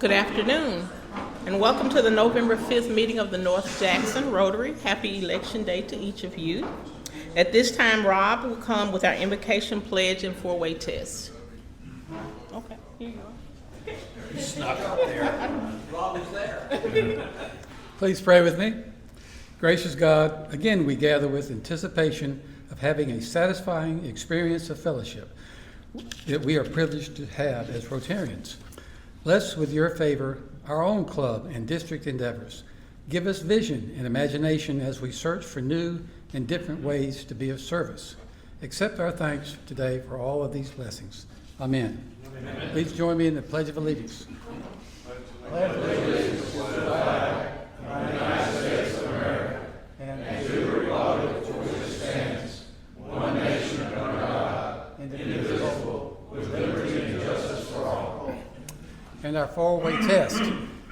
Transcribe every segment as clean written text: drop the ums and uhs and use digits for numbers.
Good afternoon, and welcome to the November 5th meeting of the North Jackson Rotary. Happy Election Day to each of you. At this time, Rob will come with our invocation pledge and four-way test. Okay, here you are. You snuck up there. Rob is there. Please pray with me. Gracious God, again we gather with anticipation of having a satisfying experience of fellowship that we are privileged to have as Rotarians. Bless with your favor our own club and district endeavors. Give us vision and imagination as we search for new and different ways to be of service. Accept our thanks today for all of these blessings. Amen. Amen. Please join me in the Pledge of Allegiance. Pledge allegiance to the flag of the United States of America and to the republic for which it stands, one nation under God, indivisible, with liberty and justice for all. And our four-way test.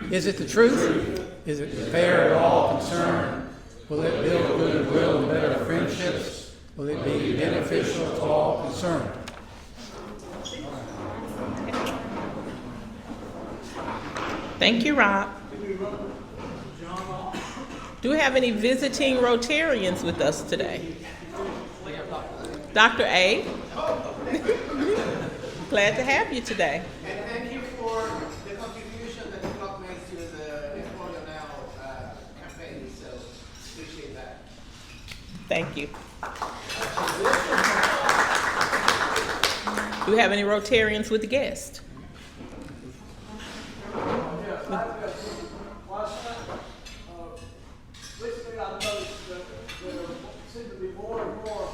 Is it the truth? Is it fair to all concerned? Will it build goodwill and better friendships? Will it be beneficial to all concerned? Thank you, Rob. Do we have any visiting Rotarians with us today? Dr. A. Glad to have you today. And thank you for the contribution that you have made to the Employer Now campaign, so appreciate that. Thank you. Do we have any Rotarians with the guest? Recently, I've noticed that there seem to be more and more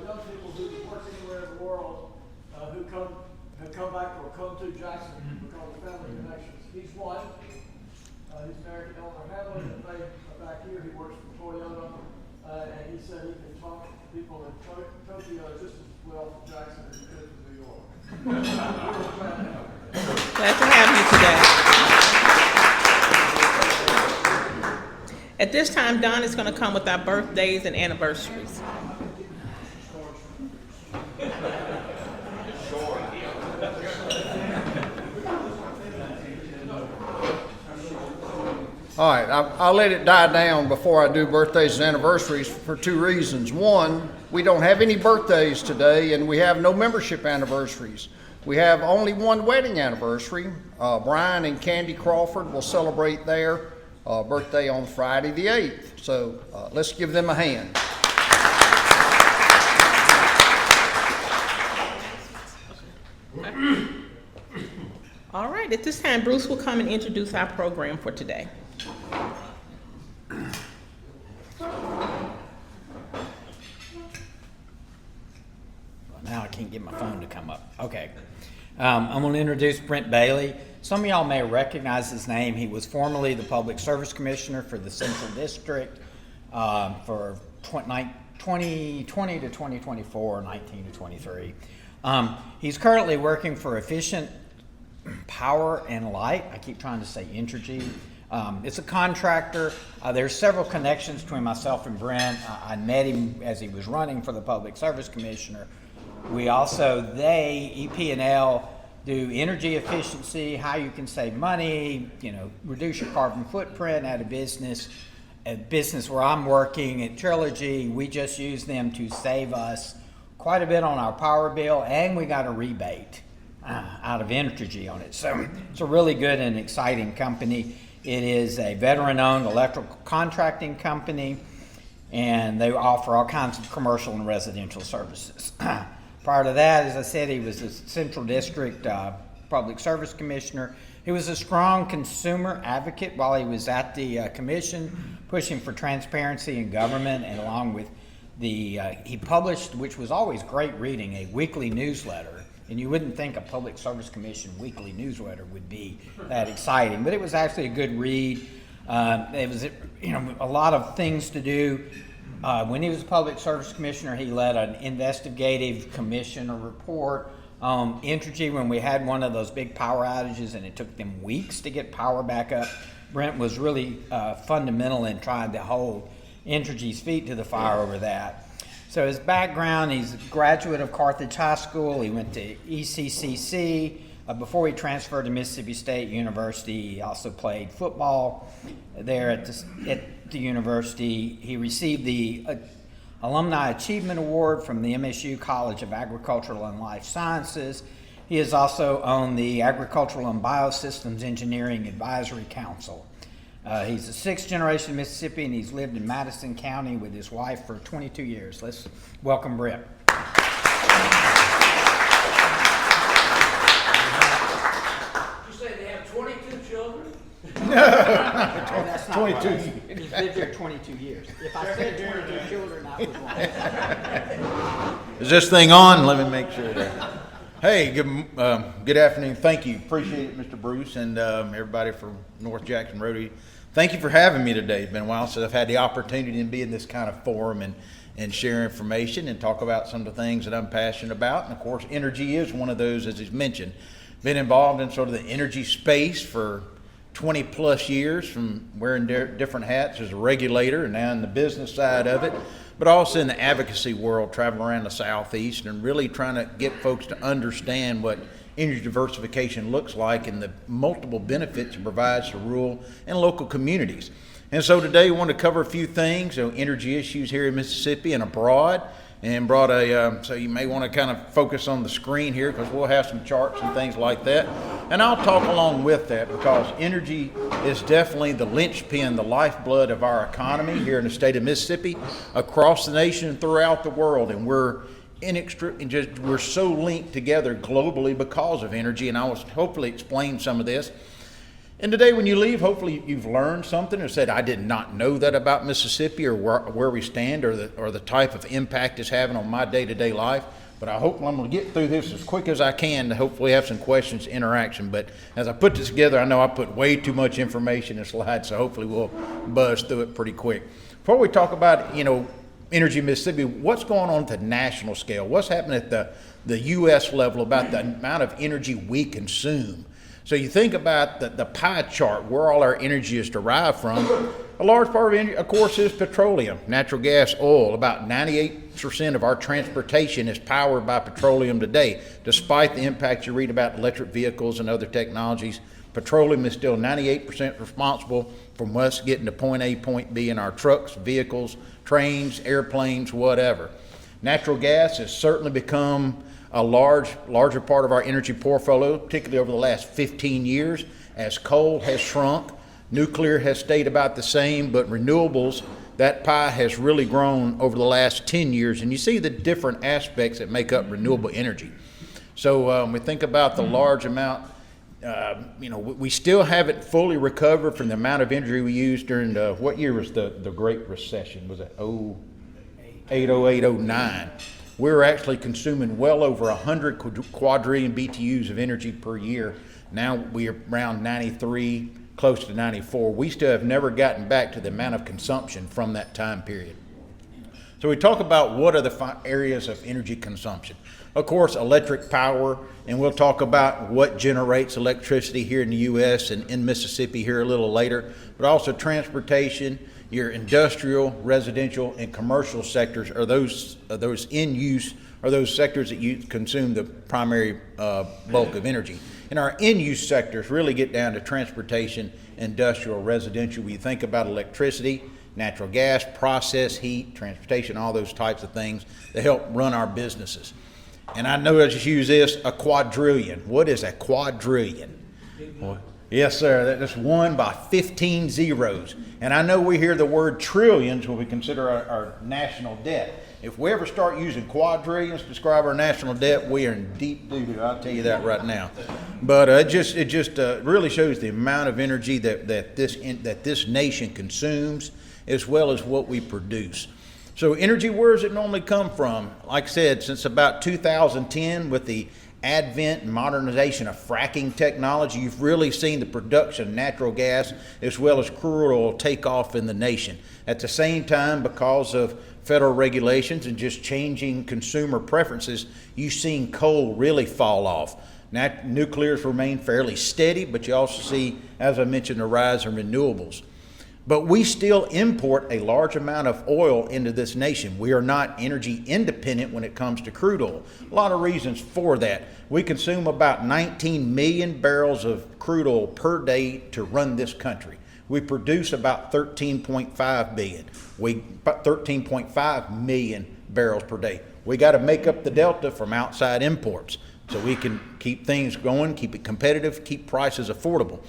young people who work anywhere in the world who have come back or come to Jackson because of family connections. He's one. He's married to Eleanor Hamlin, and they are back here. He works for Toyota, and he said he can talk to people in Tokyo just as well from Jackson as he could from New York. Glad to have you today. At this time, Don is going to come with our birthdays and anniversaries. All right, I'll let it die down before I do birthdays and anniversaries for two reasons. One, we don't have any birthdays today, and we have no membership anniversaries. We have only one wedding anniversary. Brian and Candy Crawford will celebrate their birthday on Friday the 8th. So let's give them a hand. All right, at this time, Bruce will come and introduce our program for today. Now I can't get my phone to come up. Okay. I'm going to introduce Brent Bailey. Some of y'all may recognize his name. He was formerly the Public Service Commissioner for the Central District for 2020 to 2024, 19 to 23. He's currently working for Efficient Power and Light. I keep trying to say Entergy. It's a contractor. There's several connections between myself and Brent. I met him as he was running for the Public Service Commissioner. We also, EP&L, do energy efficiency, how you can save money, reduce your carbon footprint at a business. A business where I'm working at Trilogy, we just use them to save us quite a bit on our power bill, and we got a rebate out of Entergy on it. So it's a really good and exciting company. It is a veteran-owned electrical contracting company, and they offer all kinds of commercial and residential services. Prior to that, as I said, he was the Central District Public Service Commissioner. He was a strong consumer advocate while he was at the commission, pushing for transparency in government, and along with he published, which was always great reading, a weekly newsletter. And you wouldn't think a Public Service Commission weekly newsletter would be that exciting, but it was actually a good read. It was a lot of things to do. When he was a Public Service Commissioner, he led an investigative commissioner report on Entergy when we had one of those big power outages and it took them weeks to get power back up. Brent was really fundamental in trying to hold Entergy's feet to the fire over that. So his background, he's a graduate of Carthage High School. He went to ECCC, Before he transferred to Mississippi State University, he also played football there at the university. He received the Alumni Achievement Award from the MSU College of Agricultural and Life Sciences. He is also on the Agricultural and Biosystems Engineering Advisory Council. He's a sixth generation Mississippi, and he's lived in Madison County with his wife for 22 years. Let's welcome Brent. You say they have 22 children? That's not 22 right. He's lived here 22 years. If I said 22 children, I was wrong. Is this thing on? Let me make sure that. Hey, good afternoon. Thank you. Appreciate it, Mr. Bruce, and everybody from North Jackson Rotary. Thank you for having me today. It's been a while since I've had the opportunity to be in this kind of forum and share information and talk about some of the things that I'm passionate about. And of course, energy is one of those, as he's mentioned. Been involved in sort of the energy space for 20 plus years, from wearing different hats as a regulator and now in the business side of it, but also in the advocacy world, traveling around the Southeast and really trying to get folks to understand what energy diversification looks like and the multiple benefits it provides to rural and local communities. And so today we want to cover a few things, energy issues here in Mississippi and abroad, and brought so you may want to kind of focus on the screen here because we'll have some charts and things like that. And I'll talk along with that because energy is definitely the linchpin, the lifeblood of our economy here in the state of Mississippi, across the nation and throughout the world. And we're so linked together globally because of energy, and I will hopefully explain some of this. And today when you leave, hopefully you've learned something or said, I did not know that about Mississippi or where we stand or the type of impact it's having on my day-to-day life. But I hope I'm going to get through this as quick as I can to hopefully have some questions, interaction. But as I put this together, I know I put way too much information in slides, so hopefully we'll buzz through it pretty quick. Before we talk about, energy in Mississippi, what's going on at the national scale? What's happening at the U.S. level about the amount of energy we consume? So you think about the pie chart, where all our energy is derived from. A large part of energy, of course, is petroleum, natural gas, oil. About 98% of our transportation is powered by petroleum today. Despite the impact you read about electric vehicles and other technologies, petroleum is still 98% responsible from us getting to point A, point B in our trucks, vehicles, trains, airplanes, whatever. Natural gas has certainly become a larger part of our energy portfolio, particularly over the last 15 years, as coal has shrunk, nuclear has stayed about the same, but renewables, that pie has really grown over the last 10 years, and you see the different aspects that make up renewable energy. So we think about the large amount, we still haven't fully recovered from the amount of energy we used during what year was the Great Recession? Was it 08, 09? We're actually consuming well over 100 quadrillion BTUs of energy per year. Now we're around 93, close to 94. We still have never gotten back to the amount of consumption from that time period. So we talk about what are the areas of energy consumption. Of course, electric power, and we'll talk about what generates electricity here in the U.S. and in Mississippi here a little later, but also transportation. Your industrial, residential, and commercial sectors are those in use, or those sectors that you consume the primary bulk of energy. And our in-use sectors really get down to transportation, industrial, residential. When you think about electricity, natural gas, process heat, transportation, all those types of things that help run our businesses. And I know I just use this, a quadrillion. What is a quadrillion? Yes, sir. That's 1 by 15 zeros. And I know we hear the word trillions when we consider our national debt. If we ever start using quadrillions to describe our national debt, we are in deep doo-doo. I'll tell you that right now. But it just really shows the amount of energy that this nation consumes, as well as what we produce. So energy, where does it normally come from? Like I said, since about 2010, with the advent and modernization of fracking technology, you've really seen the production of natural gas as well as crude oil take off in the nation. At the same time, because of federal regulations and just changing consumer preferences, you've seen coal really fall off. Nuclear's remain fairly steady, but you also see, as I mentioned, the rise in renewables. But we still import a large amount of oil into this nation. We are not energy independent when it comes to crude oil. A lot of reasons for that. We consume about 19 million barrels of crude oil per day to run this country. We produce about 13.5 million barrels per day. We got to make up the delta from outside imports so we can keep things going, keep it competitive, keep prices affordable.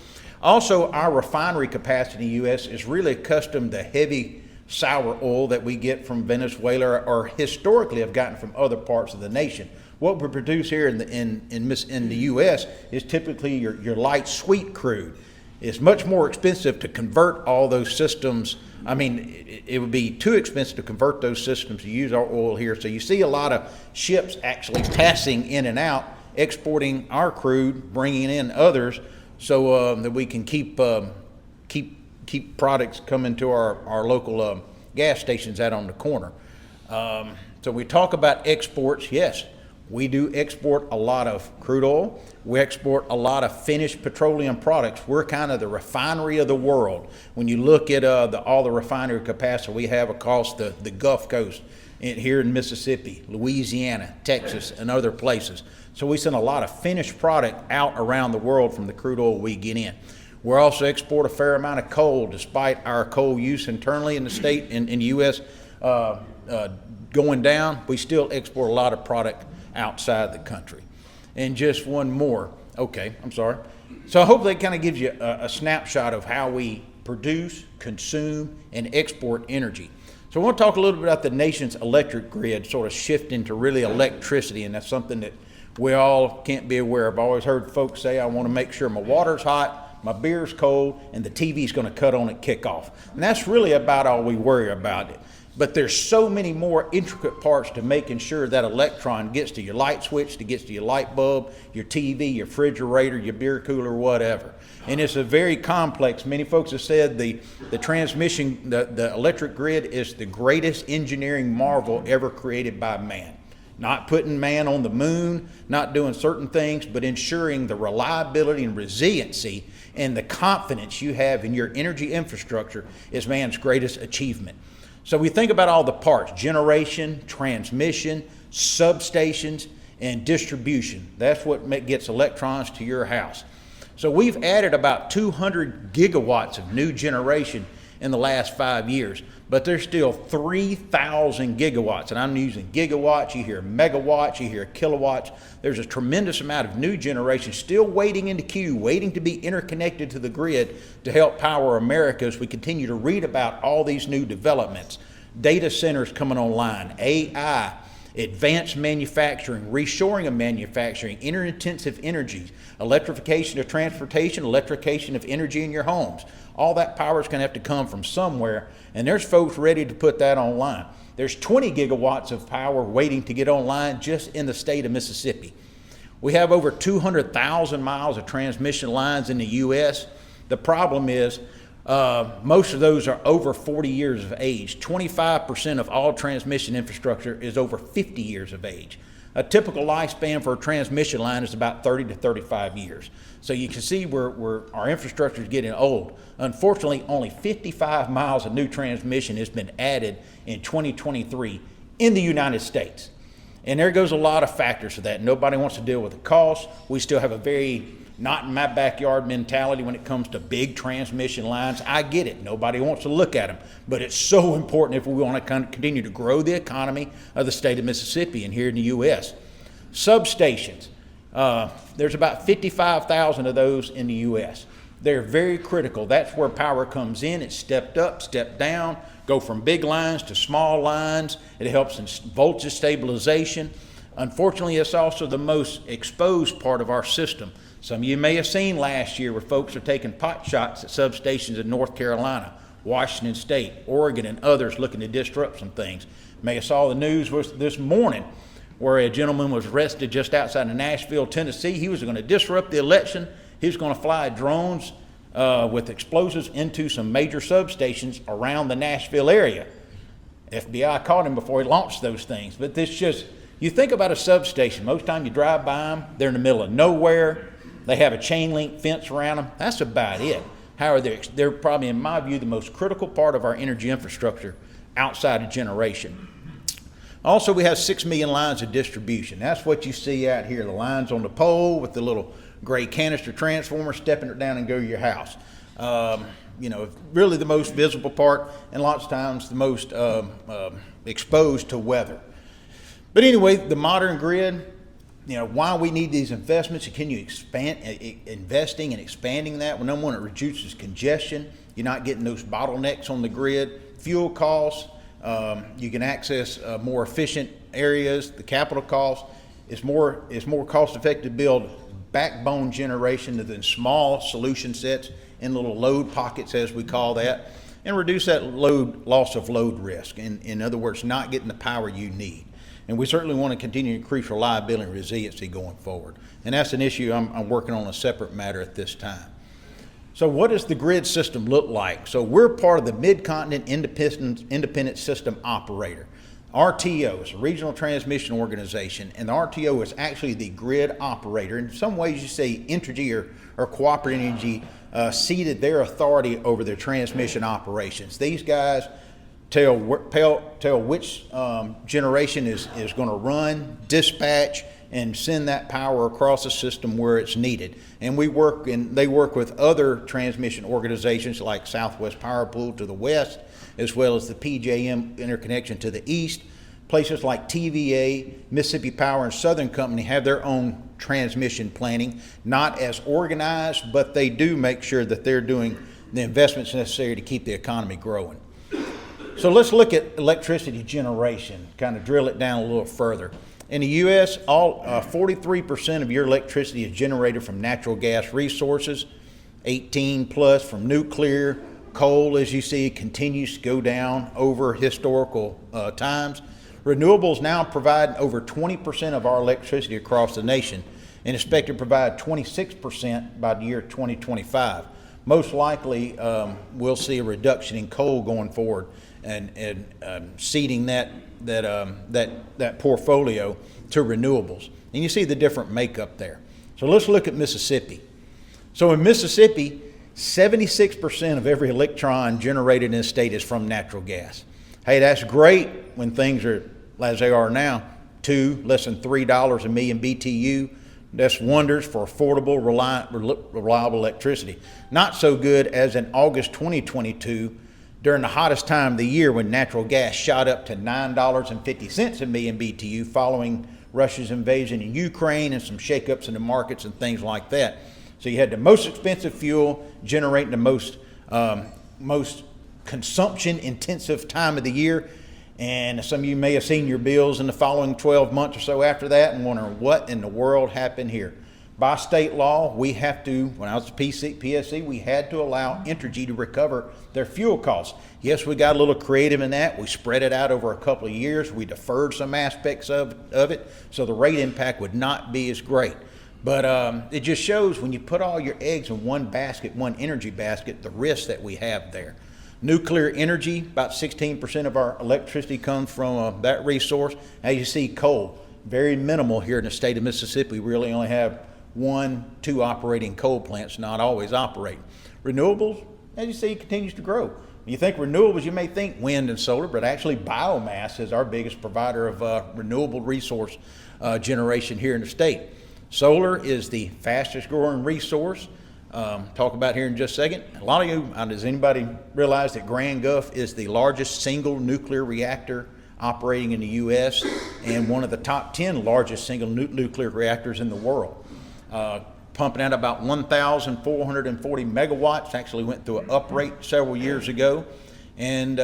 Also, our refinery capacity in the U.S. is really accustomed to heavy sour oil that we get from Venezuela or historically have gotten from other parts of the nation. What we produce here in the U.S. is typically your light sweet crude. It's much more expensive to convert all those systems. I mean, it would be too expensive to convert those systems to use our oil here. So you see a lot of ships actually passing in and out, exporting our crude, bringing in others, so that we can keep products coming to our local gas stations out on the corner. So we talk about exports. Yes, we do export a lot of crude oil. We export a lot of finished petroleum products. We're kind of the refinery of the world. When you look at all the refinery capacity we have across the Gulf Coast, here in Mississippi, Louisiana, Texas, and other places. So we send a lot of finished product out around the world from the crude oil we get in. We also export a fair amount of coal, despite our coal use internally in the state, in the U.S. Going down. We still export a lot of product outside the country. And just one more. Okay, I'm sorry. So I hope that kind of gives you a snapshot of how we produce, consume, and export energy. So I want to talk a little bit about the nation's electric grid sort of shifting to really electricity, and that's something that we all can't be aware of. I've always heard folks say, I want to make sure my water's hot, my beer's cold, and the TV's going to cut on at kickoff. And that's really about all we worry about it. But there's so many more intricate parts to making sure that electron gets to your light switch, that gets to your light bulb, your TV, your refrigerator, your beer cooler, whatever. And it's a very complex. Many folks have said the transmission, the electric grid is the greatest engineering marvel ever created by man. Not putting man on the moon, not doing certain things, but ensuring the reliability and resiliency and the confidence you have in your energy infrastructure is man's greatest achievement. So we think about all the parts: generation, transmission, substations, and distribution. That's what gets electrons to your house. So we've added about 200 gigawatts of new generation in the last 5 years, but there's still 3,000 gigawatts, and I'm using gigawatts, you hear megawatts, you hear kilowatts. There's a tremendous amount of new generation still waiting in the queue, waiting to be interconnected to the grid to help power America as we continue to read about all these new developments. Data centers coming online, AI, advanced manufacturing, reshoring of manufacturing, intensive energies, electrification of transportation, electrification of energy in your homes. All that power is going to have to come from somewhere, and there's folks ready to put that online. There's 20 gigawatts of power waiting to get online just in the state of Mississippi. We have over 200,000 miles of transmission lines in the U.S. The problem is most of those are over 40 years of age. 25% of all transmission infrastructure is over 50 years of age. A typical lifespan for a transmission line is about 30 to 35 years. So you can see where our infrastructure is getting old. Unfortunately, only 55 miles of new transmission has been added in 2023 in the United States. And there goes a lot of factors to that. Nobody wants to deal with the cost. We still have a very not in my backyard mentality when it comes to big transmission lines. I get it. Nobody wants to look at them. But it's so important if we want to continue to grow the economy of the state of Mississippi and here in the U.S. Substations. There's about 55,000 of those in the U.S. They're very critical. That's where power comes in. It's stepped up, stepped down, go from big lines to small lines. It helps in voltage stabilization. Unfortunately, it's also the most exposed part of our system. Some of you may have seen last year where folks are taking pot shots at substations in North Carolina, Washington State, Oregon, and others looking to disrupt some things. May have saw the news this morning where a gentleman was arrested just outside of Nashville, Tennessee. He was going to disrupt the election. He was going to fly drones with explosives into some major substations around the Nashville area. FBI caught him before he launched those things. But this just, you think about a substation. Most time you drive by them, they're in the middle of nowhere. They have a chain link fence around them. That's about it. However, they're probably, in my view, the most critical part of our energy infrastructure outside of generation. Also, we have 6 million lines of distribution. That's what you see out here, the lines on the pole with the little gray canister transformer, stepping it down and go to your house. You know, really the most visible part, and lots of times the most exposed to weather. But anyway, the modern grid, you know, why we need these investments, can you expand, investing and expanding that? Well, number one, it reduces congestion. You're not getting those bottlenecks on the grid. Fuel costs, you can access more efficient areas. The capital cost is more cost effective to build backbone generation than small solution sets in little load pockets, as we call that, and reduce that loss of load risk. In other words, not getting the power you need. And we certainly want to continue to increase reliability and resiliency going forward. And that's an issue I'm working on a separate matter at this time. So what does the grid system look like? So we're part of the Mid-Continent Independent System Operator. RTO is a regional transmission organization, and the RTO is actually the grid operator. In some ways, you say Entergy or Cooperative Energy ceded their authority over their transmission operations. These guys tell which generation is going to run, dispatch, and send that power across the system where it's needed. And they work with other transmission organizations like Southwest Power Pool to the west, as well as the PJM interconnection to the east. Places like TVA, Mississippi Power, and Southern Company have their own transmission planning, not as organized, but they do make sure that they're doing the investments necessary to keep the economy growing. So let's look at electricity generation, kind of drill it down a little further. In the U.S., 43% of your electricity is generated from natural gas resources, 18 plus from nuclear. Coal, as you see, continues to go down over historical times. Renewables now provide over 20% of our electricity across the nation and expected to provide 26% by the year 2025. Most likely, we'll see a reduction in coal going forward and seeding that portfolio to renewables. And you see the different makeup there. So let's look at Mississippi. So in Mississippi, 76% of every electron generated in the state is from natural gas. Hey, that's great when things are as they are now, less than $3 a million BTU. That's wonders for affordable, reliable electricity. Not so good as in August 2022, during the hottest time of the year when natural gas shot up to $9.50 a million BTU following Russia's invasion in Ukraine and some shakeups in the markets and things like that. So you had the most expensive fuel generating the most consumption-intensive time of the year. And some of you may have seen your bills in the following 12 months or so after that and wondering what in the world happened here. By state law, we have to, when I was at PSC, we had to allow Entergy to recover their fuel costs. Yes, we got a little creative in that. We spread it out over a couple of years. We deferred some aspects of it, so the rate impact would not be as great. But it just shows when you put all your eggs in one basket, one energy basket, the risk that we have there. Nuclear energy, about 16% of our electricity comes from that resource. As you see, coal, very minimal here in the state of Mississippi. We really only have 1-2 operating coal plants, not always operating. Renewables, as you see, continues to grow. When you think renewables, you may think wind and solar, but actually biomass is our biggest provider of renewable resource generation here in the state. Solar is the fastest growing resource. Talk about here in just a second. A lot of you, does anybody realize that Grand Gulf is the largest single nuclear reactor operating in the U.S. and one of the top 10 largest single nuclear reactors in the world? Pumping out about 1,440 megawatts, actually went through an uprate several years ago, and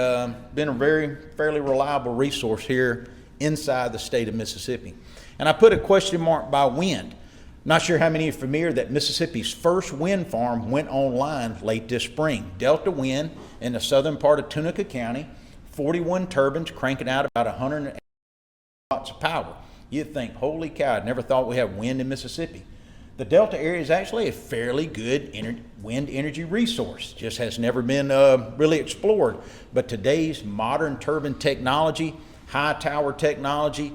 been a fairly reliable resource here inside the state of Mississippi. And I put a question mark by wind. Not sure how many are familiar that Mississippi's first wind farm went online late this spring. Delta Wind in the southern part of Tunica County, 41 turbines cranking out about 180 watts of power. You'd think, holy cow, I never thought we had wind in Mississippi. The Delta area is actually a fairly good wind energy resource, just has never been really explored. But today's modern turbine technology, high tower technology,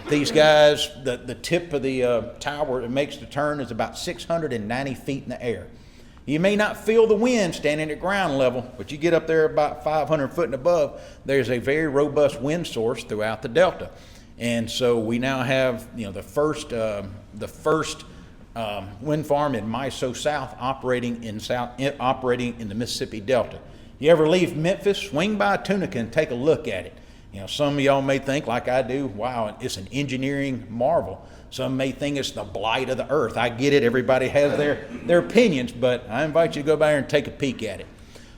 these guys, the tip of the tower that makes the turn is about 690 feet in the air. You may not feel the wind standing at ground level, but you get up there about 500 foot and above, there's a very robust wind source throughout the delta. And so we now have, the first wind farm in MISO South operating in the Mississippi Delta. You ever leave Memphis, swing by Tunica and take a look at it. Some of y'all may think, like I do, wow, it's an engineering marvel. Some may think it's the blight of the earth. I get it. Everybody has their opinions, but I invite you to go by there and take a peek at it.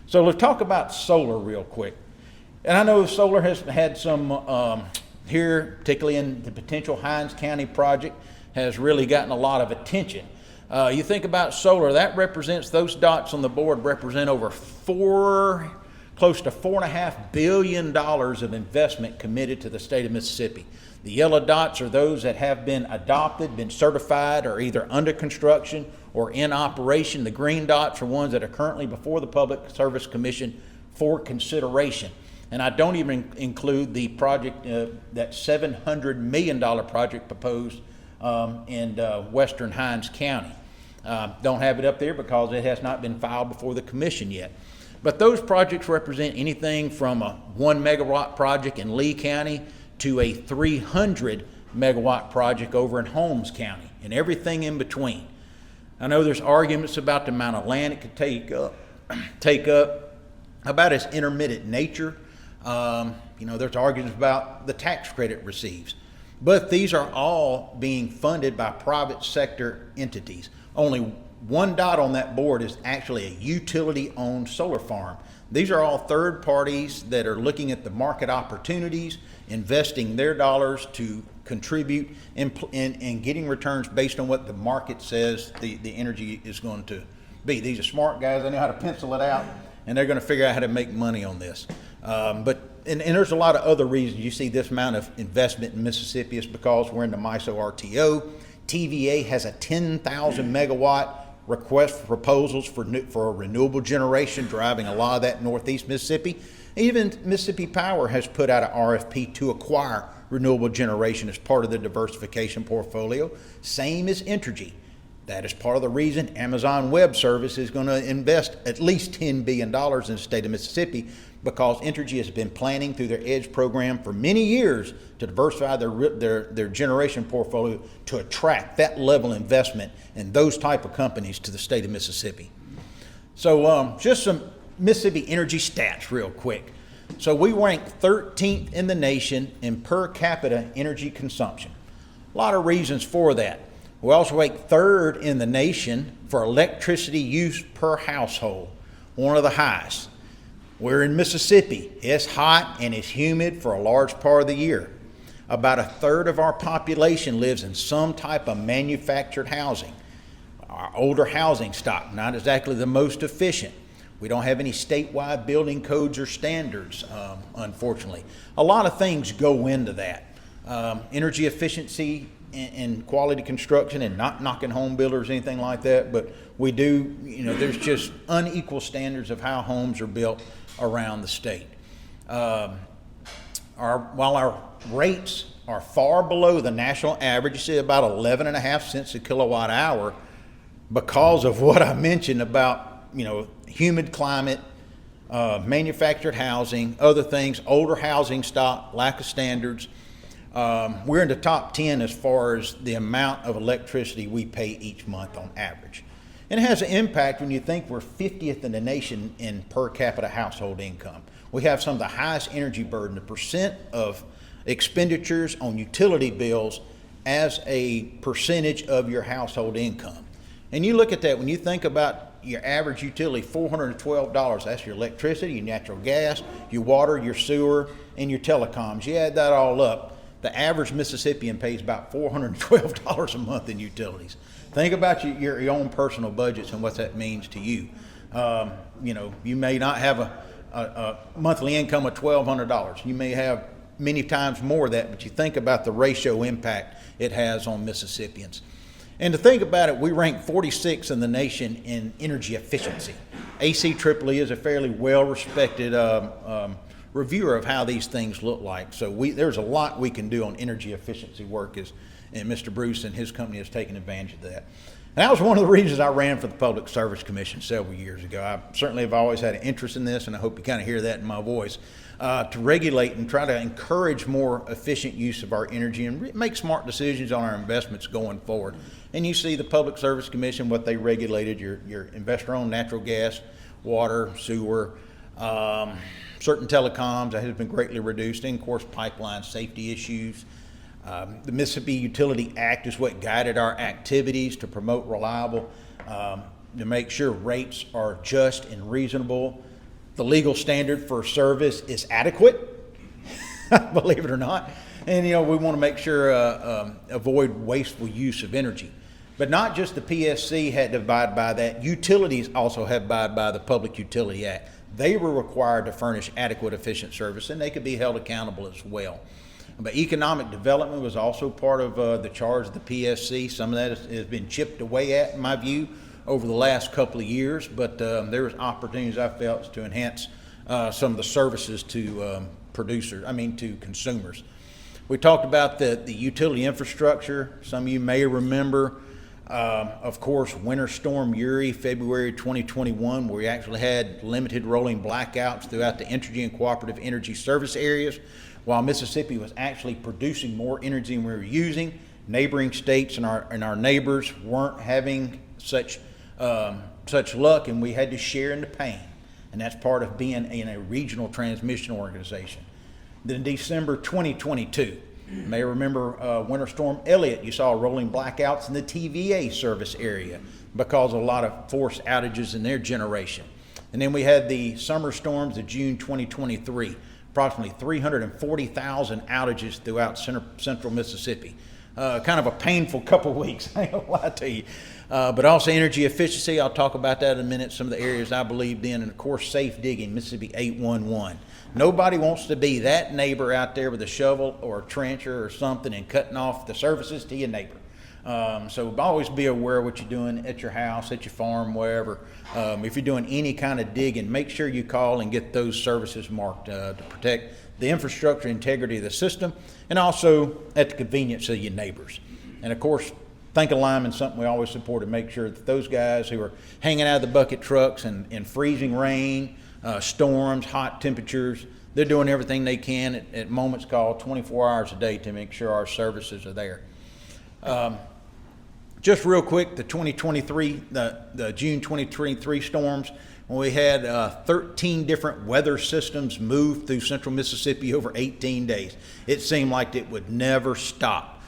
So let's talk about solar real quick. And I know solar has had some here, particularly in the potential Hinds County project, has really gotten a lot of attention. You think about solar, that represents, those dots on the board represent over close to $4.5 billion of investment committed to the state of Mississippi. The yellow dots are those that have been adopted, been certified, or either under construction or in operation. The green dots are ones that are currently before the Public Service Commission for consideration. And I don't even include the project, that $700 million project proposed in western Hinds County. Don't have it up there because it has not been filed before the commission yet. But those projects represent anything from a 1 megawatt project in Lee County to a 300 megawatt project over in Holmes County and everything in between. I know there's arguments about the amount of land it could take up, about its intermittent nature. There's arguments about the tax credit it receives. But these are all being funded by private sector entities. Only one dot on that board is actually a utility-owned solar farm. These are all third parties that are looking at the market opportunities, investing their dollars to contribute and getting returns based on what the market says the energy is going to be. These are smart guys. They know how to pencil it out, and they're going to figure out how to make money on this. But there's a lot of other reasons you see this amount of investment in Mississippi is because we're in the MISO RTO. TVA has a 10,000 megawatt request for proposals for renewable generation, driving a lot of that northeast Mississippi. Even Mississippi Power has put out an RFP to acquire renewable generation as part of the diversification portfolio. Same as Entergy. That is part of the reason Amazon Web Services is going to invest at least $10 billion in the state of Mississippi, because Entergy has been planning through their EDGE program for many years to diversify their generation portfolio to attract that level of investment and those type of companies to the state of Mississippi. So just some Mississippi energy stats real quick. So we rank 13th in the nation in per capita energy consumption. A lot of reasons for that. We also rank 3rd in the nation for electricity use per household, one of the highest. We're in Mississippi. It's hot and it's humid for a large part of the year. About 1/3 of our population lives in some type of manufactured housing. Our older housing stock, not exactly the most efficient. We don't have any statewide building codes or standards, unfortunately. A lot of things go into that. Energy efficiency and quality construction, and not knocking home builders or anything like that, but we do, there's just unequal standards of how homes are built around the state. While our rates are far below the national average, you see about 11.5 cents a kilowatt hour, because of what I mentioned about, humid climate, manufactured housing, other things, older housing stock, lack of standards. We're in the top 10 as far as the amount of electricity we pay each month on average. And it has an impact when you think we're 50th in the nation in per capita household income. We have some of the highest energy burden, the percent of expenditures on utility bills as a percentage of your household income. And you look at that, when you think about your average utility, $412, that's your electricity, your natural gas, your water, your sewer, and your telecoms. You add that all up, the average Mississippian pays about $412 a month in utilities. Think about your own personal budgets and what that means to you. You may not have a monthly income of $1,200. You may have many times more of that, but you think about the ratio impact it has on Mississippians. And to think about it, we rank 46 in the nation in energy efficiency. ACEEE is a fairly well-respected reviewer of how these things look like. So there's a lot we can do on energy efficiency work, and Mr. Bruce and his company has taken advantage of that. And that was one of the reasons I ran for the Public Service Commission several years ago. I certainly have always had an interest in this, and I hope you kind of hear that in my voice, to regulate and try to encourage more efficient use of our energy and make smart decisions on our investments going forward. And you see the Public Service Commission, what they regulated, your investor-owned natural gas, water, sewer, certain telecoms, that has been greatly reduced, and of course pipeline safety issues. The Mississippi Utility Act is what guided our activities to promote reliable, to make sure rates are just and reasonable. The legal standard for service is adequate, believe it or not. And we want to make sure avoid wasteful use of energy. But not just the PSC had to abide by that. Utilities also have abide by the Public Utility Act. They were required to furnish adequate, efficient service, and they could be held accountable as well. But economic development was also part of the charge of the PSC. Some of that has been chipped away at, in my view, over the last couple of years. But there was opportunities I felt to enhance some of the services to to consumers. We talked about the utility infrastructure. Some of you may remember, of course, Winter Storm Uri, February 2021, where we actually had limited rolling blackouts throughout the Entergy and cooperative energy service areas. While Mississippi was actually producing more energy than we were using, neighboring states and our neighbors weren't having such luck, and we had to share in the pain. And that's part of being in a regional transmission organization. Then December 2022, you may remember Winter Storm Elliott. You saw rolling blackouts in the TVA service area because of a lot of forced outages in their generation. And then we had the summer storms of June 2023, approximately 340,000 outages throughout central Mississippi. Kind of a painful couple weeks, I ain't gonna lie to you. But also energy efficiency, I'll talk about that in a minute, some of the areas I believed in, and of course safe digging, Mississippi 811. Nobody wants to be that neighbor out there with a shovel or a trencher or something and cutting off the services to your neighbor. So always be aware of what you're doing at your house, at your farm, wherever. If you're doing any kind of digging, make sure you call and get those services marked to protect the infrastructure integrity of the system, and also at the convenience of your neighbors. And of course, think of linemen, something we always support, to make sure that those guys who are hanging out of the bucket trucks in freezing rain, storms, hot temperatures, they're doing everything they can at moments called 24 hours a day to make sure our services are there. Just real quick, the June 2023 storms, when we had 13 different weather systems move through central Mississippi over 18 days. It seemed like it would never stop.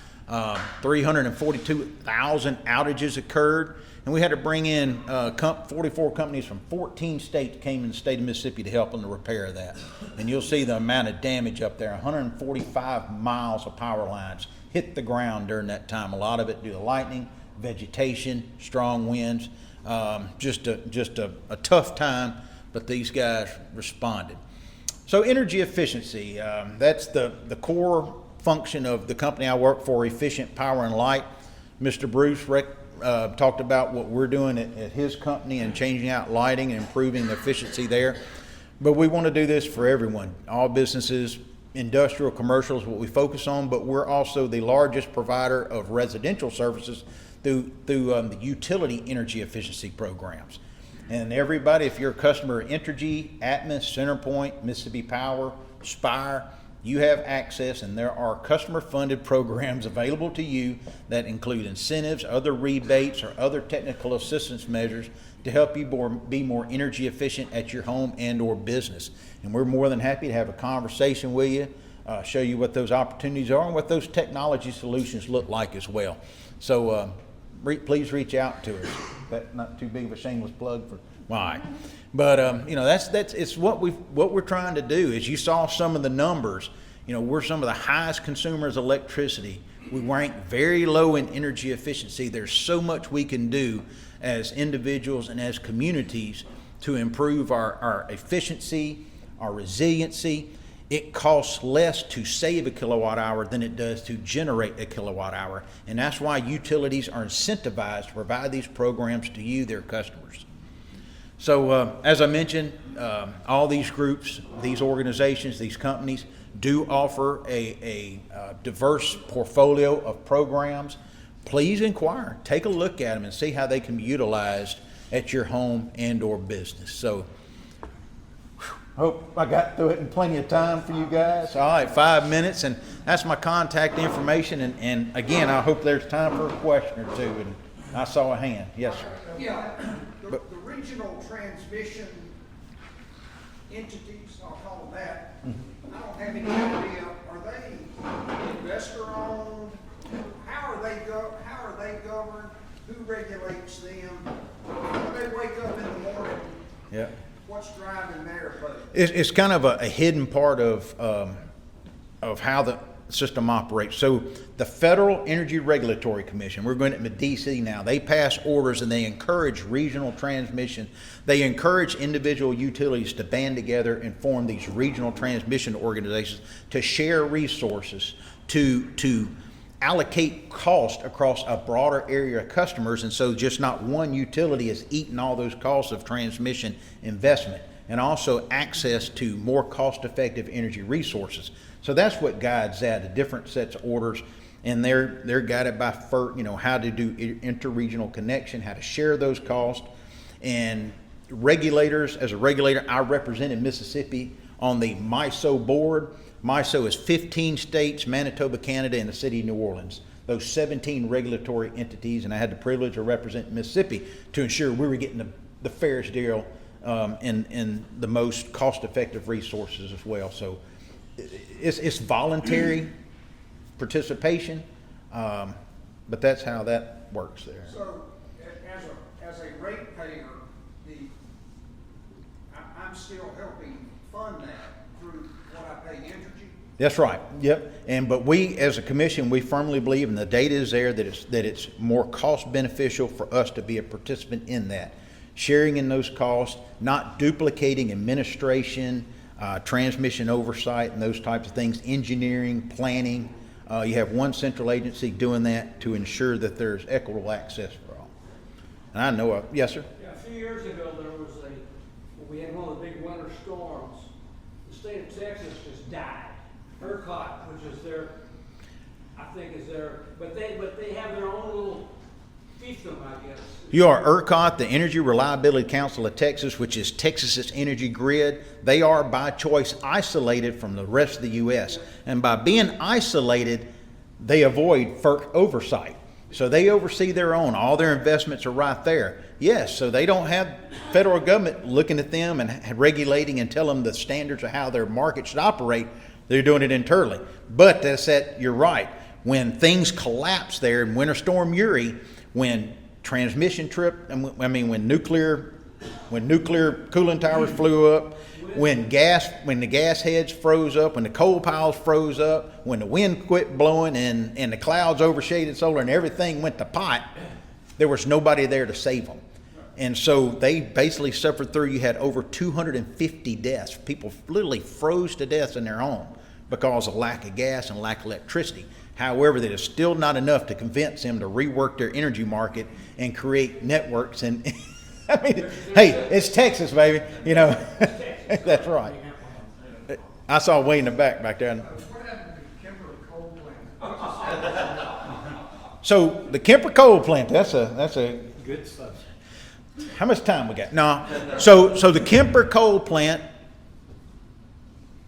342,000 outages occurred, and we had to bring in 44 companies from 14 states came in the state of Mississippi to help in the repair of that. And you'll see the amount of damage up there. 145 miles of power lines hit the ground during that time. A lot of it due to lightning, vegetation, strong winds. Just a tough time, but these guys responded. So energy efficiency, that's the core function of the company I work for, Efficient Power and Light. Mr. Bruce talked about what we're doing at his company and changing out lighting and improving the efficiency there. But we want to do this for everyone, all businesses, industrial, commercial is what we focus on, but we're also the largest provider of residential services through the utility energy efficiency programs. And everybody, if you're a customer of Entergy, Atmos, CenterPoint, Mississippi Power, Spire, you have access, and there are customer-funded programs available to you that include incentives, other rebates, or other technical assistance measures to help you be more energy efficient at your home and or business. And we're more than happy to have a conversation with you, show you what those opportunities are and what those technology solutions look like as well. So please reach out to us. That's not too big of a shameless plug for why. But it's what we're trying to do. Is you saw some of the numbers. We're some of the highest consumers of electricity. We rank very low in energy efficiency. There's so much we can do as individuals and as communities to improve our efficiency, our resiliency. It costs less to save a kilowatt hour than it does to generate a kilowatt hour. And that's why utilities are incentivized to provide these programs to you, their customers. So as I mentioned, all these groups, these organizations, these companies do offer a diverse portfolio of programs. please inquire, take a look at them and see how they can be utilized at your home and or business. So hope I got through it in plenty of time for you guys. All right, 5 minutes, and that's my contact information. And again, I hope there's time for a question or two. And I saw a hand. Yes, sir. Yeah, the regional transmission entities, I'll call them that, I don't have any idea, are they investor-owned? How are they governed? Who regulates them? When they wake up in the morning, Yeah. what's driving their budget? It's kind of a hidden part of how the system operates. So the Federal Energy Regulatory Commission, we're going to DC now, they pass orders and they encourage regional transmission. They encourage individual utilities to band together and form these regional transmission organizations to share resources, to allocate cost across a broader area of customers. And so just not one utility is eating all those costs of transmission investment, and also access to more cost-effective energy resources. So that's what guides that, the different sets of orders, and they're guided by FERC, how to do interregional connection, how to share those costs. And regulators, as a regulator, I represented Mississippi on the MISO board. MISO is 15 states, Manitoba, Canada, and the city of New Orleans. Those 17 regulatory entities, and I had the privilege of representing Mississippi to ensure we were getting the fairest deal and the most cost-effective resources as well. So it's voluntary participation, but that's how that works there. So, as a ratepayer, I'm still helping fund that through what I pay energy? That's right. Yep. But we, as a commission, we firmly believe, and the data is there, that it's more cost beneficial for us to be a participant in that, sharing in those costs, not duplicating administration, transmission oversight, and those types of things, engineering, planning. You have one central agency doing that to ensure that there's equitable access for all. And I know, yes, sir? Yeah, a few years ago, we had one of the big winter storms. The state of Texas just died. ERCOT, which is but they have their own little fiefdom, I guess. You are ERCOT, the Energy Reliability Council of Texas, which is Texas's energy grid. They are by choice isolated from the rest of the U.S. And by being isolated, they avoid FERC oversight. So they oversee their own. All their investments are right there. Yes, so they don't have federal government looking at them and regulating and telling them the standards of how their market should operate. They're doing it internally. But you're right. When things collapse there in Winter Storm Uri, when nuclear cooling towers flew up, when the gas heads froze up, when the coal piles froze up, when the wind quit blowing and the clouds overshaded solar and everything went to pot, there was nobody there to save them. And so they basically suffered through. You had over 250 deaths. People literally froze to death in their home because of lack of gas and lack of electricity. However, that is still not enough to convince them to rework their energy market and create networks. And I mean, hey, it's Texas, baby. That's right. I saw way in the back there. What happened to the Kimberly coal plant? So the Kemper coal plant, that's a Good stuff. how much time we got? No. So the Kemper coal plant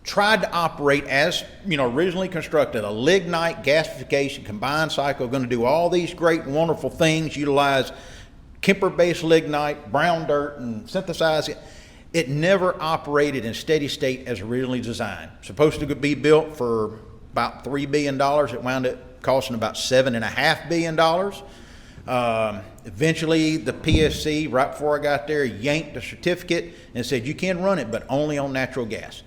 tried to operate as originally constructed, a lignite gasification combined cycle, going to do all these great and wonderful things, utilize Kemper-based lignite, brown dirt, and synthesize it. It never operated in steady state as originally designed. Supposed to be built for about $3 billion. It wound up costing about $7.5 billion. Eventually, the PSC, right before I got there, yanked the certificate and said, you can run it, but only on natural gas.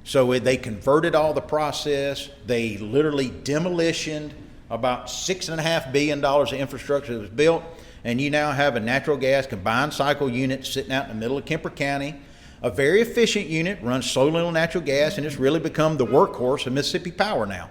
So they converted all the process. They literally demolitioned about $6.5 billion of infrastructure that was built. And you now have a natural gas combined cycle unit sitting out in the middle of Kemper County. A very efficient unit, runs solely on natural gas, and it's really become the workhorse of Mississippi Power now.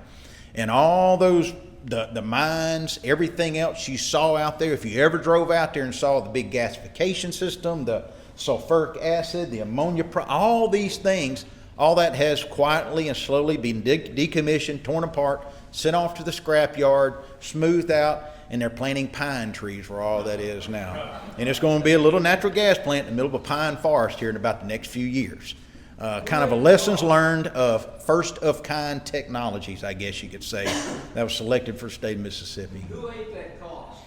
And all those, the mines, everything else you saw out there, if you ever drove out there and saw the big gasification system, the sulfuric acid, the ammonia, all these things, all that has quietly and slowly been decommissioned, torn apart, sent off to the scrap yard, smoothed out, and they're planting pine trees where all that is now. And it's going to be a little natural gas plant in the middle of a pine forest here in about the next few years. Kind of a lessons learned of first-of-kind technologies, I guess you could say, that was selected for the state of Mississippi. Who ate that cost?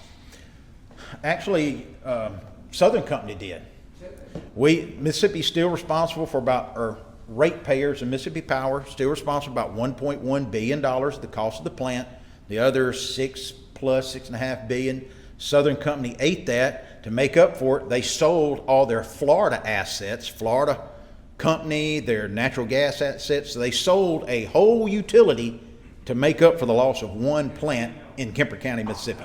Actually, Southern Company did. Mississippi's still responsible for or ratepayers and Mississippi Power still responsible for about $1.1 billion, the cost of the plant. The other $6.5 billion. Southern Company ate that. To make up for it, they sold all their Florida assets, Florida Company, their natural gas assets. So they sold a whole utility to make up for the loss of one plant in Kemper County, Mississippi.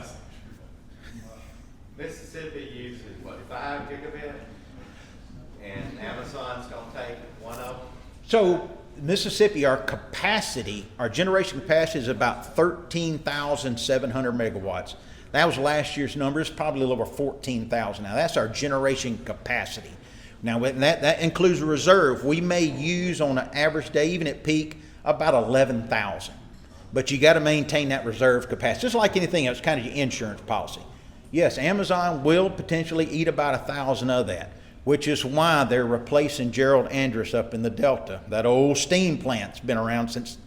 Mississippi uses what, 5 gigabit? And Amazon's gonna take one of them? So Mississippi, our generation capacity is about 13,700 megawatts. That was last year's number. It's probably a little over 14,000 now. That's our generation capacity. Now, that includes a reserve. We may use on an average day, even at peak, about 11,000. But you got to maintain that reserve capacity. Just like anything else, kind of your insurance policy. Yes, Amazon will potentially eat about 1,000 of that, which is why they're replacing Gerald Andrus up in the Delta. That old steam plant's been around since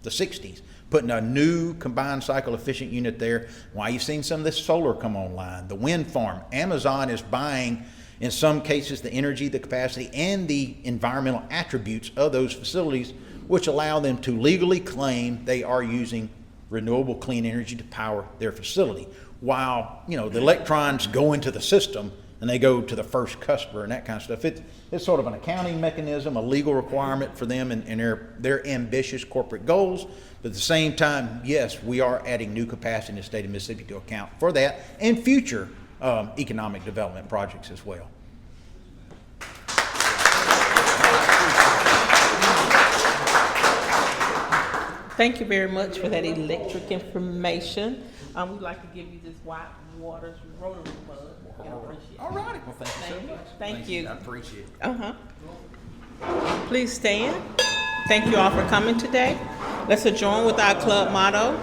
the 60s, putting a new combined cycle efficient unit there. Why you've seen some of this solar come online. The wind farm, Amazon is buying, in some cases, the energy, the capacity, and the environmental attributes of those facilities, which allow them to legally claim they are using renewable clean energy to power their facility. While, the electrons go into the system and they go to the first customer and that kind of stuff. It's sort of an accounting mechanism, a legal requirement for them and their ambitious corporate goals. But at the same time, yes, we are adding new capacity in the state of Mississippi to account for that and future economic development projects as well. Thank you very much for that electric information. We'd like to give you this White Waters Rotary mug. I appreciate it. All righty. Well, thank you so much. Thank you. I appreciate it. Please stand. Thank you all for coming today. Let's adjourn with our club motto.